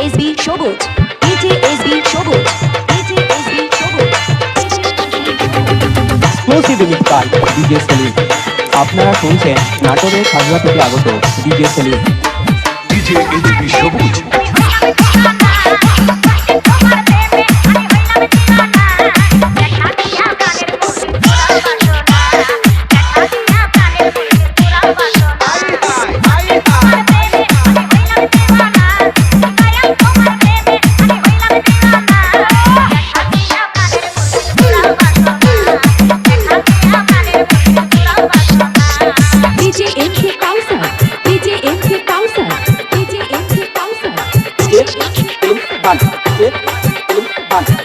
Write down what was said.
SB Sabuj, DJ SB Sabuj, DJ SB Sabuj. Exclusive remix by DJ Selim. আপনারা শুনছেন নাটোরের খাগড়া থেকে আগত DJ Selim. DJ SB Sabuj. DJ MK Kausar, DJ MK Kausar, DJ MK Kausar. DJ Selim Khan, DJ Selim খান।